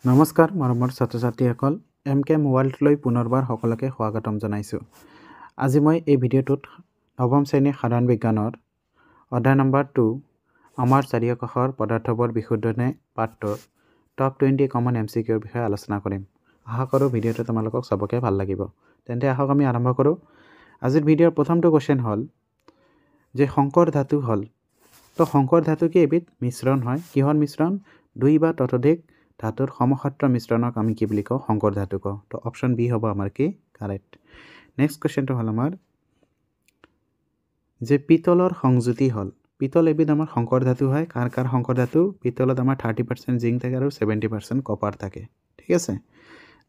নমস্কাৰ মৰমৰ ছাত্ৰ ছাত্ৰীসকল MKM ৱৰ্ল্ডলৈ পুনৰবাৰ সকলোকে স্বাগতম জনাইছোঁ। আজি মই এই ভিডিঅ'টোত নৱম শ্ৰেণীৰ সাধাৰণ বিজ্ঞানৰ অধ্যায় নম্বৰ 2 আমাৰ চাৰিওকাষৰ পদাৰ্থবোৰ বিশুদ্ধনে পাঠটোৰ টপ 20 কমন MCQৰ বিষয়ে আলোচনা কৰিম। আশা কৰোঁ ভিডিঅ'টো তোমালোকক সবকে ভাল লাগিব। তেন্তে আহক আমি আৰম্ভ কৰোঁ। আজিৰ ভিডিঅ'ৰ প্ৰথমটো কোৱেশ্চন হ'ল যে সংকৰ ধাতু হ'ল। তো সংকৰ ধাতু কি এবিধ মিশ্ৰণ হয়। কিহৰ মিশ্ৰণ? দুই বা ততোধিক ধাতুৰ সমসত্ৰ মিশ্ৰণক আমি কি বুলি কওঁ? সংকৰ ধাতু কওঁ। তো অপশ্যন বি হ'ব আমাৰ কি কাৰেক্ট। নেক্সট কুৱেশ্যনটো হ'ল আমাৰ যে পিতলৰ সংযুতি হ'ল। পিতল এবিধ আমাৰ সংকৰ ধাতু হয়। কাৰ সংকৰ ধাতু? পিতলত আমাৰ 30% জিংক থাকে আৰু 70% কপাৰ থাকে। ঠিক আছে।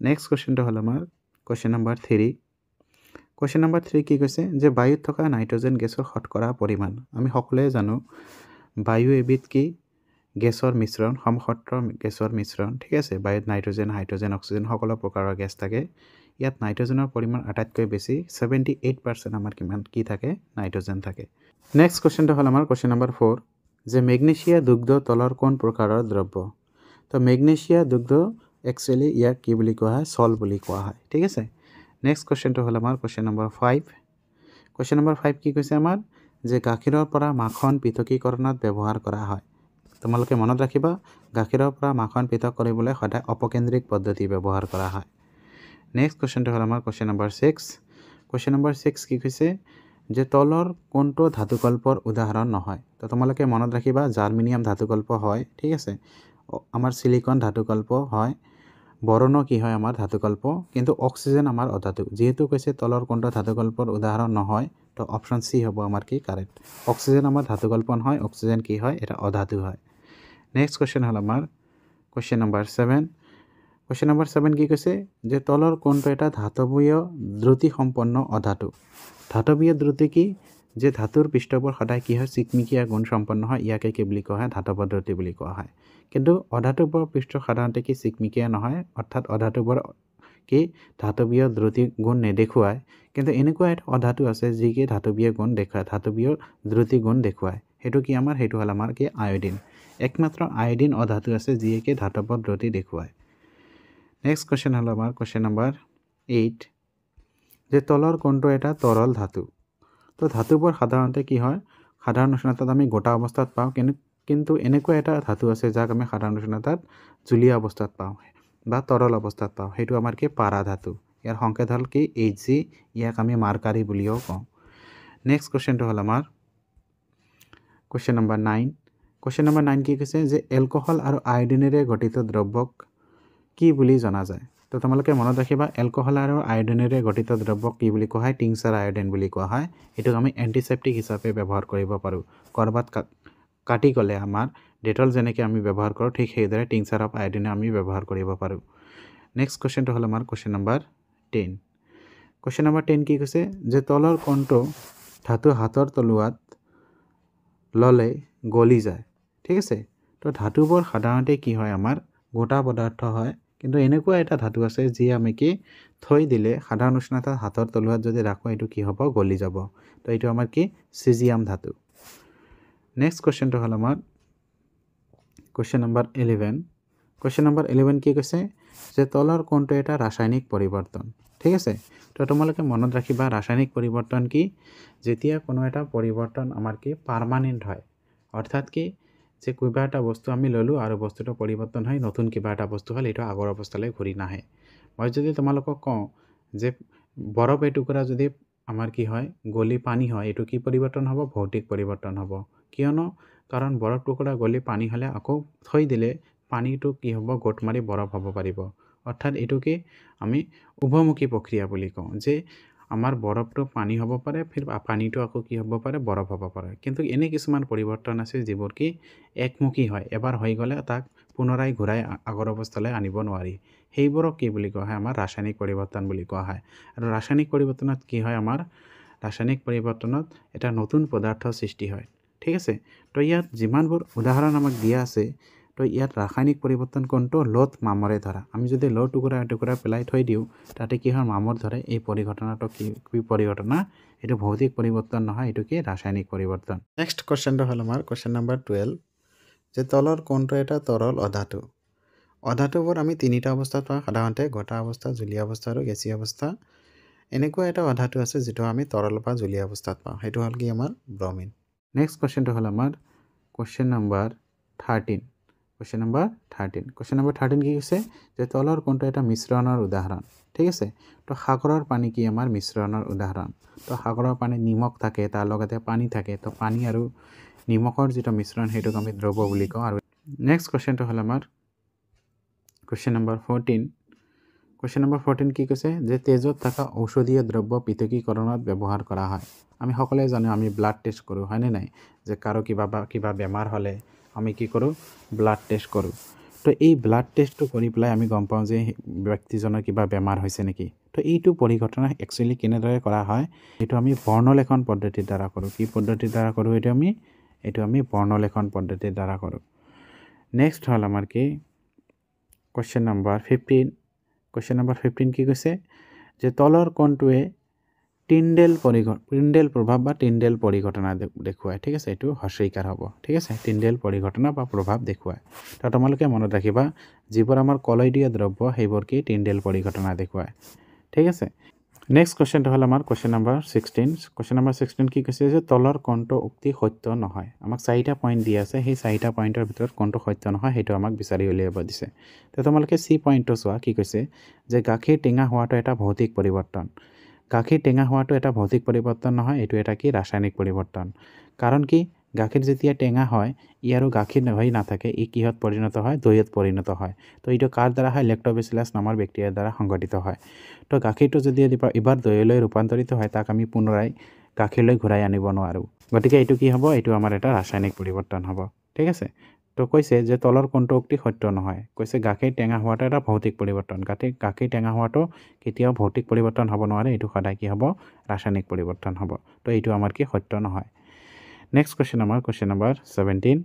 নেক্সট কুৱেশ্যনটো হ'ল আমাৰ কুৱেশ্যন নম্বৰ 3। কুৱেশ্যন নম্বৰ 3 কি কৈছে? যে বায়ুত থকা নাইট্ৰজেন গেছৰ শতকৰা পৰিমাণ। আমি সকলোৱে জানো বায়ু এবিধ কি গেছৰ মিশ্ৰণ, সমসত্ৰ গেছৰ মিশ্ৰণ। ঠিক আছে। বায়ুত নাইট্ৰজেন, হাইড্ৰজেন, অক্সিজেন সকলো প্ৰকাৰৰ গেছ থাকে। ইয়াত নাইট্ৰজেনৰ পৰিমাণ আটাইতকৈ বেছি 78% আমাৰ কিমান কি থাকে? নাইট্ৰজেন থাকে। নেক্সট কুৱেশ্যনটো হ'ল আমাৰ কুৱেশ্যন নম্বৰ 4 যে মেগনেছিয়া দুগ্ধ তলৰ কোন প্ৰকাৰৰ দ্ৰব্য? তো মেগনেছিয়া দুগ্ধ একচুৱেলি ইয়াক কি বুলি কোৱা হয়? সল বুলি কোৱা হয়। ঠিক আছে। নেক্সট কুৱেশ্যনটো হ'ল আমাৰ কুৱেশ্যন নম্বৰ 5। কুৱেশ্যন নম্বৰ 5 কি কৈছে আমাৰ? যে গাখীৰৰ পৰা মাখন পৃথকীকৰণত ব্যৱহাৰ কৰা হয়। তোমালোকে মনত ৰাখিবা গাখীৰৰ পৰা মাখন পৃথক কৰিবলৈ সদায় অপকেন্দ্ৰিক পদ্ধতি ব্যৱহাৰ কৰা হয়। নেক্সট কুৱেশ্যনটো হ'ল আমাৰ কুৱেশ্যন নম্বৰ 6। কুৱেশ্যন নম্বৰ 6 কি কৈছে? যে তলৰ কোনটো ধাতুকল্পৰ উদাহৰণ নহয়? তো তোমালোকে মনত ৰাখিবা জাৰ্মেনিয়াম ধাতুকল্প হয়। ঠিক আছে। আমাৰ সিলিকন ধাতুকল্প হয়। বৰনো কি হয়? আমাৰ ধাতুকল্প। কিন্তু অক্সিজেন আমাৰ অধাতু। যেহেতু কৈছে তলৰ কোনটো ধাতুকল্পৰ উদাহৰণ নহয়, তো অপশ্যন সি হ'ব আমাৰ কি কাৰেক্ট। অক্সিজেন আমাৰ ধাতুকল্প নহয়। অক্সিজেন কি হয়? এটা অধাতু হয়। নেক্সট কুৱেশ্যন হ'ল আমাৰ কুৱেশ্যন নম্বৰ 7। কুৱেশ্যন নম্বৰ 7 কি কৈছে? যে তলৰ কোনটো এটা ধাতৱীয় দ্ৰুতি সম্পন্ন অধাতু? ধাতৱীয় দ্ৰুতি কি? যে ধাতুৰ পৃষ্ঠবোৰ সদায় কি হয়? চিকমিকিয়া গুণ সম্পন্ন হয়। ইয়াকে কি বুলি কোৱা হয়? ধাতৱ দ্ৰুতি বুলি কোৱা হয়। কিন্তু অধাতুবোৰ পৃষ্ঠ সাধাৰণতে কি চিকমিকিয়া নহয়। অৰ্থাৎ অধাতুবোৰ কি ধাতৱীয় দ্ৰুতি গুণ নেদেখুৱায়। কিন্তু এনেকুৱা এটা অধাতু আছে যি কি ধাতৱীয় গুণ দেখুৱায়, ধাতৱীয় দ্ৰুতি গুণ দেখুৱায়। সেইটো কি আমাৰ? সেইটো হ'ল আমাৰ কি আয়োডিন। একমাত্ৰ আয়োডিন অধাতু আছে যিয়ে কি ধাতৱ দ্ৰুতি দেখুৱায়। নেক্সট কুৱেশ্যন হ'ল আমাৰ কুৱেশ্যন নম্বৰ 8 যে তলৰ কোনটো এটা তৰল ধাতু? তো ধাতুবোৰ সাধাৰণতে কি হয়? সাধাৰণ উষ্ণতাত আমি গোটা অৱস্থাত পাওঁ। কিন্তু এনেকুৱা এটা ধাতু আছে যাক আমি সাধাৰণ উষ্ণতাত জুলীয়া অৱস্থাত পাওঁ বা তৰল অৱস্থাত পাওঁ। সেইটো আমাৰ কি পাৰা ধাতু। ইয়াৰ সংকেত হ'ল কি Hg। ইয়াক আমি মাৰ্কাৰী বুলিও কওঁ। নেক্সট কুৱেশ্যনটো হ'ল আমাৰ কুৱেশ্যন নম্বৰ 9। কুৱেশ্যন নম্বৰ 9 কি কৈছে? যে এলকহল আৰু আয়োডিনেৰে গঠিত দ্ৰব্যক কি বুলি জনা যায়? তো তোমালোকে মনত ৰাখিবা এলকহল আৰু আয়োডিনেৰে গঠিত দ্ৰব্যক কি বুলি কোৱা হয়? টিংচাৰ আয়োডিন বুলি কোৱা হয়। এইটোক আমি এণ্টিছেপ্টিক হিচাপে ব্যৱহাৰ কৰিব পাৰোঁ। ক'ৰবাত কাটি গ'লে আমাৰ ডেটল যেনেকৈ আমি ব্যৱহাৰ কৰোঁ, ঠিক সেইদৰে টিংচাৰ অফ আয়োডিনে আমি ব্যৱহাৰ কৰিব পাৰোঁ। নেক্সট কুৱেশ্যনটো হ'ল আমাৰ কুৱেশ্যন নম্বৰ 10। কুৱেশ্যন নম্বৰ 10 কি কৈছে? যে তলৰ কোনটো ধাতু হাতৰ তলুৱাত ল'লে গলি যায়? ঠিক আছে। তো ধাতুবোৰ সাধাৰণতে কি হয়? আমাৰ গোটা পদাৰ্থ হয়। কিন্তু এনেকুৱা এটা ধাতু আছে যি আমি কি থৈ দিলে সাধাৰণ উষ্ণতাত হাতৰ তলুৱাত যদি ৰাখোঁ এইটো কি হ'ব? গলি যাব। তো এইটো আমাৰ কি চিজিয়াম ধাতু। নেক্সট কুৱেশ্যনটো হ'ল আমাৰ কুৱেশ্যন নম্বৰ 11। কুৱেশ্যন নম্বৰ 11 কি কৈছে? যে তলৰ কোনটো এটা ৰাসায়নিক পৰিৱৰ্তন? ঠিক আছে। তো তোমালোকে মনত ৰাখিবা ৰাসায়নিক পৰিৱৰ্তন কি? যেতিয়া কোনো এটা পৰিৱৰ্তন আমাৰ কি পাৰ্মানেণ্ট হয়। অৰ্থাৎ কি যে কিবা এটা বস্তু আমি ল'লোঁ আৰু বস্তুটো পৰিৱৰ্তন হৈ নতুন কিবা এটা বস্তু হ'ল, এইটো আগৰ অৱস্থালৈ ঘূৰি নাহে। মই যদি তোমালোকক কওঁ যে বৰফ এটুকুৰা যদি আমাৰ কি হয়? গলি পানী হয়, এইটো কি পৰিৱৰ্তন হ'ব? ভৌতিক পৰিৱৰ্তন হ'ব। কিয়নো কাৰণ বৰফ টুকুৰা গলি পানী হ'লে আকৌ থৈ দিলে পানীটো কি হ'ব? গোট মাৰি বৰফ হ'ব পাৰিব। অৰ্থাৎ এইটো কি আমি উভমুখী প্ৰক্ৰিয়া বুলি কওঁ যে আমাৰ বৰফটো পানী হ'ব পাৰে, ফিৰ পানীটো আকৌ কি হ'ব পাৰে? বৰফ হ'ব পাৰে। কিন্তু এনে কিছুমান পৰিৱৰ্তন আছে যিবোৰ কি একমুখী হয়। এবাৰ হৈ গ'লে তাক পুনৰাই ঘূৰাই আগৰ অৱস্থালৈ আনিব নোৱাৰি। সেইবোৰক কি বুলি কোৱা হয়? আমাৰ ৰাসায়নিক পৰিৱৰ্তন বুলি কোৱা হয়। আৰু ৰাসায়নিক পৰিৱৰ্তনত কি হয়? আমাৰ ৰাসায়নিক পৰিৱৰ্তনত এটা নতুন পদাৰ্থ সৃষ্টি হয়। ঠিক আছে। তো ইয়াত যিমানবোৰ উদাহৰণ আমাক দিয়া আছে, তো ইয়াত ৰাসায়নিক পৰিৱৰ্তন কোনটো? লোত মামৰে ধৰা। আমি যদি লো টুকুৰা এটুকুৰা পেলাই থৈ দিওঁ তাতে কি হয়? মামৰ ধৰে। এই পৰিঘটনাটো কি পৰিঘটনা? এইটো ভৌতিক পৰিৱৰ্তন নহয়, এইটো কি ৰাসায়নিক পৰিৱৰ্তন। নেক্সট কুৱেশ্যনটো হ'ল আমাৰ কুৱেশ্যন নম্বৰ 12 যে তলৰ কোনটো এটা তৰল অধাতু? অধাতুবোৰ আমি তিনিটা অৱস্থাত পাওঁ সাধাৰণতে গটা অৱস্থা, জলীয় অৱস্থা আৰু গেছীয় অৱস্থা। এনেকুৱা এটা অধাতু আছে যিটো আমি তৰল বা জলীয় অৱস্থাত পাওঁ, সেইটো হ'ল কি আমাৰ ব্ৰমিন। নেক্সট কুৱেশ্যনটো হ'ল আমাৰ কুৱেশ্যন নম্বৰ 13। কুৱেশ্যন নম্বৰ 13 কি কৈছে যে তলৰ কোনটো এটা মিশ্ৰণৰ উদাহৰণ। ঠিক আছে, তো সাগৰৰ পানী কি আমাৰ মিশ্ৰণৰ উদাহৰণ। তো সাগৰৰ পানীত নিমখ থাকে, তাৰ লগতে পানী থাকে, তো পানী আৰু নিমখৰ যিটো মিশ্ৰণ সেইটোক আমি দ্ৰৱ বুলি কওঁ। আৰু নেক্সট কুৱেশ্যনটো হ'ল আমাৰ কুৱেশ্যন নম্বৰ 14। কুৱেশ্যন নম্বৰ 14 কি কৈছে যে তেজত থকা ঔষধীয় দ্ৰব্য পৃথকীকৰণত ব্যৱহাৰ কৰা হয়। আমি সকলোৱে জানো আমি ব্লাড টেষ্ট কৰোঁ, হয়নে নাই, যে কাৰো কিবা বেমাৰ হ'লে আমি কি কৰোঁ, ব্লাড টেষ্ট কৰোঁ। তো এই ব্লাড টেষ্টটো কৰি পেলাই আমি গম পাওঁ যে ব্যক্তিজনৰ কিবা বেমাৰ হৈছে নেকি। তো এইটো পৰিঘটনা একচুৱেলি কেনেদৰে কৰা হয়, এইটো আমি বৰ্ণলেখন পদ্ধতিৰ দ্বাৰা কৰোঁ। কি পদ্ধতিৰ দ্বাৰা কৰোঁ এইটো আমি বৰ্ণলেখন পদ্ধতিৰ দ্বাৰা কৰোঁ। নেক্সট হ'ল আমাৰ কি কুৱেশ্যন নম্বৰ 15। কুৱেশ্যন নম্বৰ 15 কি কৈছে যে তলৰ কোনটোৱে টিণ্ডেল প্ৰভাৱ বা টিণ্ডেল পৰিঘটনা দেখুৱায়। ঠিক আছে, এইটো হস্যইকাৰ হ'ব। ঠিক আছে, টিণ্ডেল পৰিঘটনা বা প্ৰভাৱ দেখুৱায়। তো তোমালোকে মনত ৰাখিবা যিবোৰ আমাৰ কলয়দীয় দ্ৰব্য সেইবোৰ কি টিণ্ডেল পৰিঘটনা দেখুৱায়। ঠিক আছে, নেক্সট কুৱেশ্যনটো হ'ল আমাৰ কুৱেশ্যন নম্বৰ 16। কুৱেশ্যন নম্বৰ 16 কি কৈছে যে তলৰ কোনটো উক্তি সত্য নহয়। আমাক 4টা পইণ্ট দি আছে, সেই 4টা পইণ্টৰ ভিতৰত কোনটো সত্য নহয় সেইটো আমাক বিচাৰি উলিয়াব দিছে। তো তোমালোকে চি পইণ্টটো চোৱা, কি কৈছে যে গাখীৰ টেঙা হোৱাটো এটা ভৌতিক পৰিৱৰ্তন। গাখীৰ টেঙা হোৱাটো এটা ভৌতিক পৰিৱৰ্তন নহয়, এইটো এটা কি ৰাসায়নিক পৰিৱৰ্তন। কাৰণ কি গাখীৰ যেতিয়া টেঙা হয় ই আৰু গাখীৰ হৈ নাথাকে, ই কিহত পৰিণত হয়, দৈত পৰিণত হয়। তো এইটো কাৰ দ্বাৰা হয়, লেক্টোবেচিলাছ নামৰ বেক্টেৰিয়াৰ দ্বাৰা সংঘটিত হয়। তো গাখীৰটো যদি এবাৰ দৈলৈ ৰূপান্তৰিত হয় তাক আমি পুনৰাই গাখীৰলৈ ঘূৰাই আনিব নোৱাৰোঁ। গতিকে এইটো কি হ'ব, এইটো আমাৰ এটা ৰাসায়নিক পৰিৱৰ্তন হ'ব। ঠিক আছে, তো কৈছে যে তলৰ কোনটো উক্তি সত্য নহয়। কৈছে গাখীৰ টেঙা হোৱাটো এটা ভৌতিক পৰিৱৰ্তন। গাখীৰ টেঙা হোৱাটো কেতিয়াও ভৌতিক পৰিৱৰ্তন হ'ব নোৱাৰে, এইটো সদায় কি হ'ব, ৰাসায়নিক পৰিৱৰ্তন হ'ব। তো এইটো আমাৰ কি সত্য নহয়। নেক্সট কুৱেশ্যন আমাৰ কুৱেশ্যন নম্বৰ 17।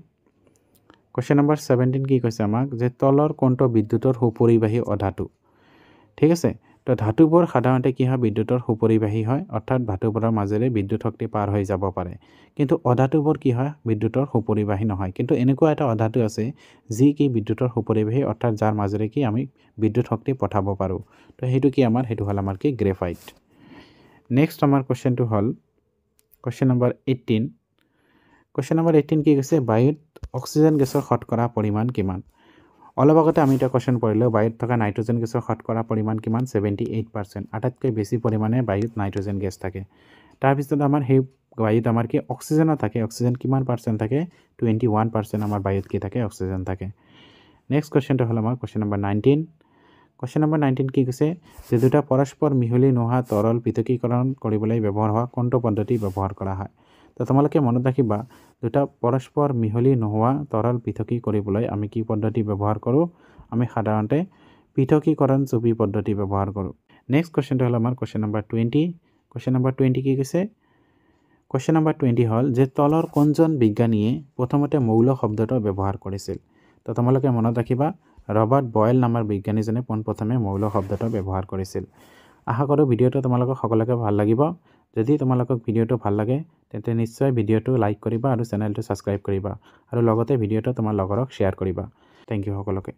কুৱেশ্যন নম্বৰ 17 কি কৈছে আমাক যে তলৰ কোনটো বিদ্যুতৰ সুপৰিবাহী অধাতু। ঠিক আছে, তো ধাতুবোৰ সাধাৰণতে কি হয়, বিদ্যুতৰ সুপৰিবাহী হয়, অৰ্থাৎ ধাতুবোৰৰ মাজেৰে বিদ্যুৎ শক্তি পাৰ হৈ যাব পাৰে। কিন্তু অধাতুবোৰ কি হয়, বিদ্যুতৰ সুপৰিবাহী নহয়। কিন্তু এনেকুৱা এটা অধাতু আছে যি কি বিদ্যুতৰ সুপৰিবাহী, অৰ্থাৎ যাৰ মাজেৰে কি আমি বিদ্যুৎ শক্তি পঠাব পাৰোঁ। তো সেইটো কি সেইটো হ'ল আমাৰ কি গ্ৰেফাইট। নেক্সট আমাৰ কুৱেশ্যনটো হ'ল কুৱেশ্যন নম্বৰ 18। কুৱেশ্যন নম্বৰ 18 কি কৈছে বায়ুত অক্সিজেন গেছৰ শতকৰা পৰিমাণ কিমান। অলপ আগতে আমি এটা কুৱেশ্যন পঢ়িলোঁ, বায়ুত থকা নাইট্ৰজেন গেছৰ শতকৰা পৰিমাণ কিমান, 78%। আটাইতকৈ বেছি পৰিমাণে বায়ুত নাইট্ৰজেন গেছ থাকে। তাৰপিছত আমাৰ সেই বায়ুত আমাৰ কি অক্সিজেনো থাকে। অক্সিজেন কিমান পাৰ্চেণ্ট থাকে, 21% আমাৰ বায়ুত কি থাকে, অক্সিজেন থাকে। নেক্সট কুৱেশ্যনটো হ'ল আমাৰ কুৱেশ্যন নম্বৰ 19। কুৱেশ্যন নম্বৰ 19 কি কৈছে যে দুটা পৰস্পৰ মিহলি নোহোৱা তৰল পৃথকীকৰণ কৰিবলৈ ব্যৱহাৰ হোৱা কোনটো পদ্ধতি ব্যৱহাৰ কৰা হয়। তো তোমালোকে মনত ৰাখিবা দুটা পৰস্পৰ মিহলি নোহোৱা তৰল পৃথকী কৰিবলৈ আমি কি পদ্ধতি ব্যৱহাৰ কৰোঁ, আমি সাধাৰণতে পৃথকীকৰণ চুপি পদ্ধতি ব্যৱহাৰ কৰোঁ। নেক্সট কুৱেশ্যনটো হ'ল আমাৰ কুৱেশ্যন নম্বৰ 20। কুৱেশ্যন নম্বৰ 20 কি কৈছে, কুৱেশ্যন নম্বৰ 20 হ'ল যে তলৰ কোনজন বিজ্ঞানীয়ে প্ৰথমতে মৌল শব্দটো ব্যৱহাৰ কৰিছিল। তো তোমালোকে মনত ৰাখিবা ৰবাৰ্ট বয়েল নামৰ বিজ্ঞানীজনে পোনপ্ৰথমে মৌল শব্দটো ব্যৱহাৰ কৰিছিল। আশা কৰোঁ ভিডিঅ'টো তোমালোকক সকলোকে ভাল লাগিব। যদি তোমালোকক ভিডিঅ'টো ভাল লাগে তেন্তে নিশ্চয় ভিডিঅ'টো লাইক কৰিবা আৰু চেনেলটো ছাবস্ক্ৰাইব কৰিবা আৰু লগতে ভিডিঅ'টো তোমাৰ লগৰক শ্বেয়াৰ কৰিবা। থেংক ইউ সকলোকে।